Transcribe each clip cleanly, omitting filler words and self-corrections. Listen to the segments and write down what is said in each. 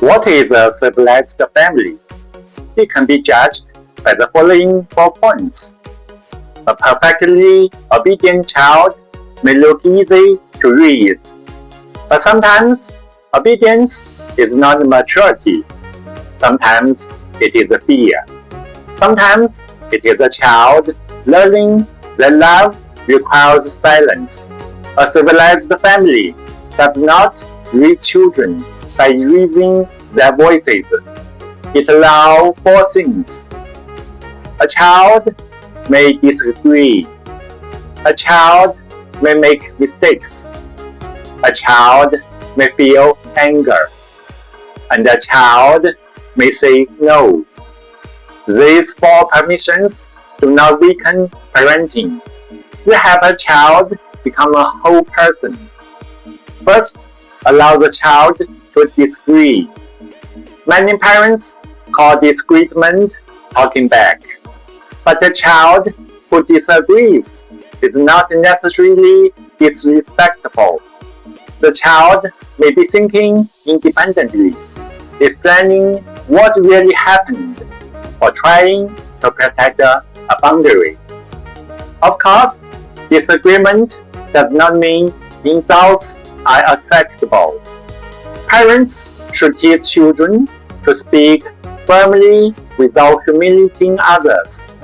What is a civilized family? It can be judged by the following 4 points. A perfectly obedient child may look easy to raise, but sometimes obedience is not maturity. Sometimes it is a fear. Sometimes it is a child learning that love requires silence. A civilized family does not raise children by raising their voices. It allows 4 things. A child may disagree. A child may make mistakes. A child may feel anger. And a child may say no. These 4 permissions do not weaken parenting. They help a child become a whole person. First, allow the child to disagree. Many parents call disagreement talking back. But a child who disagrees is not necessarily disrespectful. The child may be thinking independently, explaining what really happened, or trying to protect a boundary. Of course, disagreement does not mean insults are acceptable. Parents should teach children to speak firmly without humiliating others.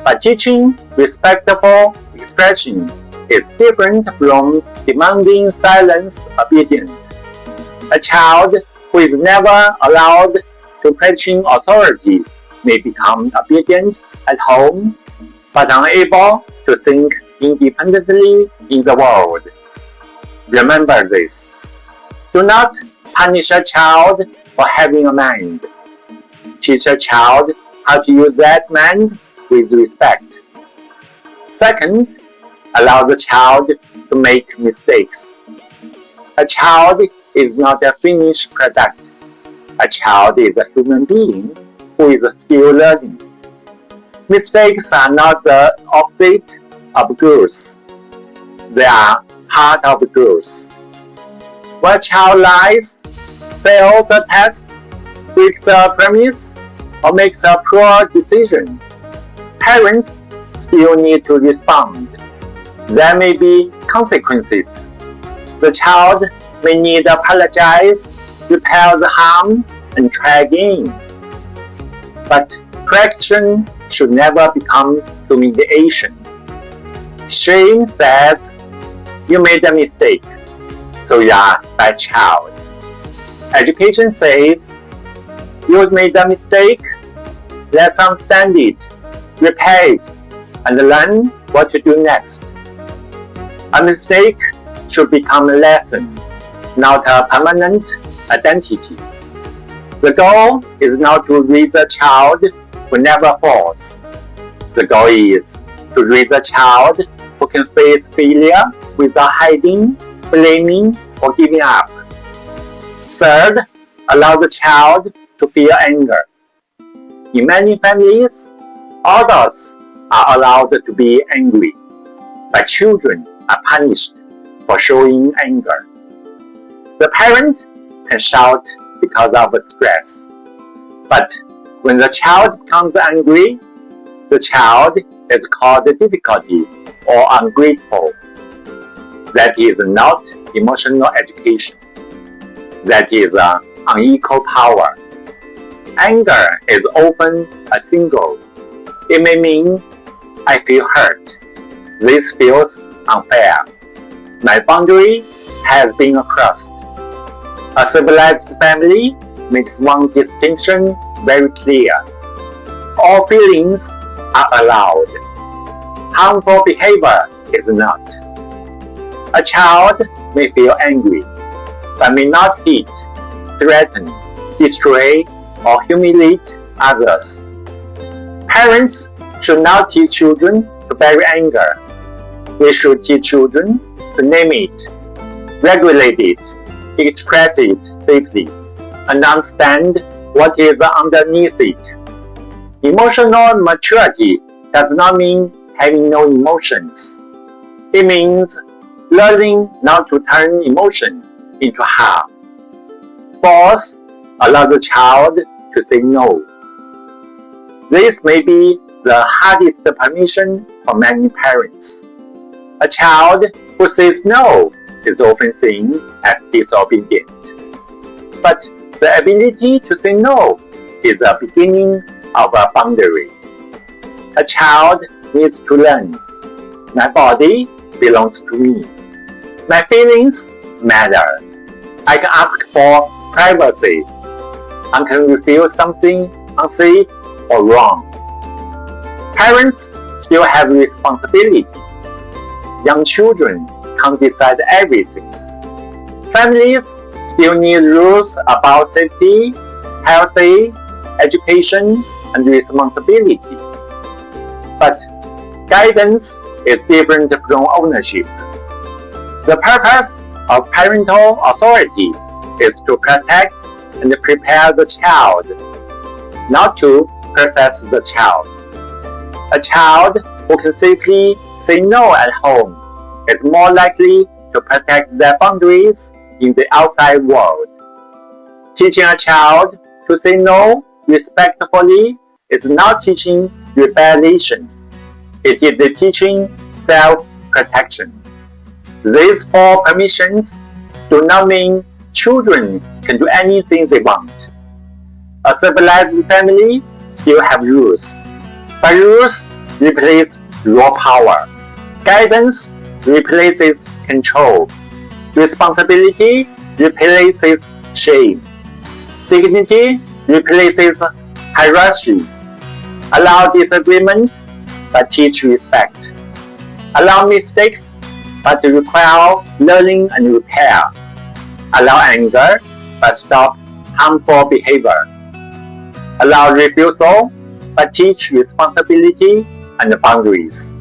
But teaching respectful expression is different from demanding silence obedience. A child who is never allowed to question authority may become obedient at home, but unable to think independently in the world. Remember this. Do not punish a child for having a mind. Teach a child how to use that mind with respect. Second, allow the child to make mistakes. A child is not a finished product. A child is a human being who is still learning. Mistakes are not the opposite of growth. They are part of growth. When a child lies, fails a test, breaks a promise, or makes a poor decision, parents still need to respond. There may be consequences. The child may need to apologize, repair the harm, and try again. But correction should never become humiliation. Shame says, you made a mistake, so you are a bad child. Education says, you made a mistake, let's understand it, repair it, and learn what to do next. A mistake should become a lesson, not a permanent identity. The goal is not to raise a child who never falls. The goal is to raise a child who can face failure without hiding, blaming, or giving up. Third, allow the child to feel anger. In many families, adults are allowed to be angry, but children are punished for showing anger. The parent can shout because of stress, but when the child becomes angry, the child is called difficulty or ungrateful. That is not emotional education. That is unequal power. Anger is often a single. It may mean, I feel hurt. This feels unfair. My boundary has been crossed. A civilized family makes one distinction very clear. All feelings are allowed. Harmful behavior is not. A child may feel angry, but may not hit, threaten, destroy, or humiliate others. Parents should not teach children to bury anger. We should teach children to name it, regulate it, express it safely, and understand what is underneath it. Emotional maturity does not mean having no emotions. It means learning not to turn emotion into harm. Fourth, Allow the child to say no. This may be the hardest permission for many parents. A child who says no is often seen as disobedient. But the ability to say no is the beginning of a boundary. A child needs to learn. My body belongs to me. My feelings matter. I can ask for privacy. Until you feel something unsafe or wrong. Parents still have responsibility. Young children can't decide everything. Families still need rules about safety, health, education, and responsibility. But guidance is different from ownership. The purpose of parental authority is to protect and prepare the child, not to possess the child. A child who can safely say no at home is more likely to protect their boundaries in the outside world. Teaching a child to say no respectfully is not teaching rebellion. It is teaching self-protection. These 4 permissions do not mean children can do anything they want. A civilized family still have rules, but rules replace raw power. Guidance replaces control. Responsibility replaces shame. Dignity replaces hierarchy. Allow disagreement, but teach respect. Allow mistakes, but require learning and repair. Allow anger, but stop harmful behavior. Allow refusal, but teach responsibility and boundaries.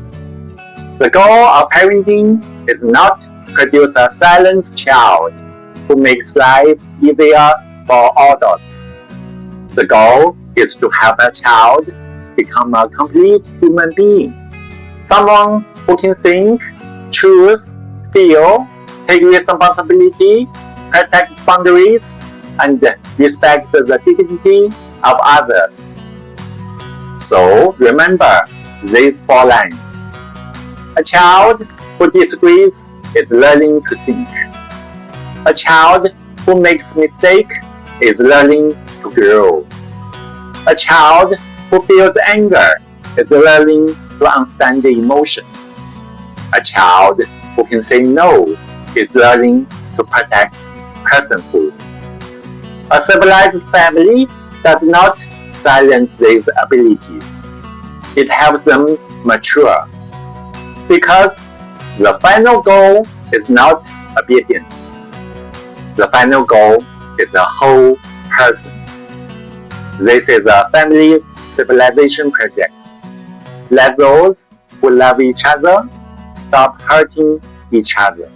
The goal of parenting is not to produce a silenced child who makes life easier for adults. The goal is to help a child become a complete human being, someone who can think, choose, feel, take responsibility, protect boundaries, and respect the dignity of others. So remember these 4 lines. A child who disagrees is learning to think. A child who makes mistakes is learning to grow. A child who feels anger is learning to understand the emotion. A child who can say no is learning to protect personhood. A civilized family does not silence these abilities. It helps them mature. Because the final goal is not obedience. The final goal is the whole person. This is a family civilization project. Let those who love each other stop hurting each other.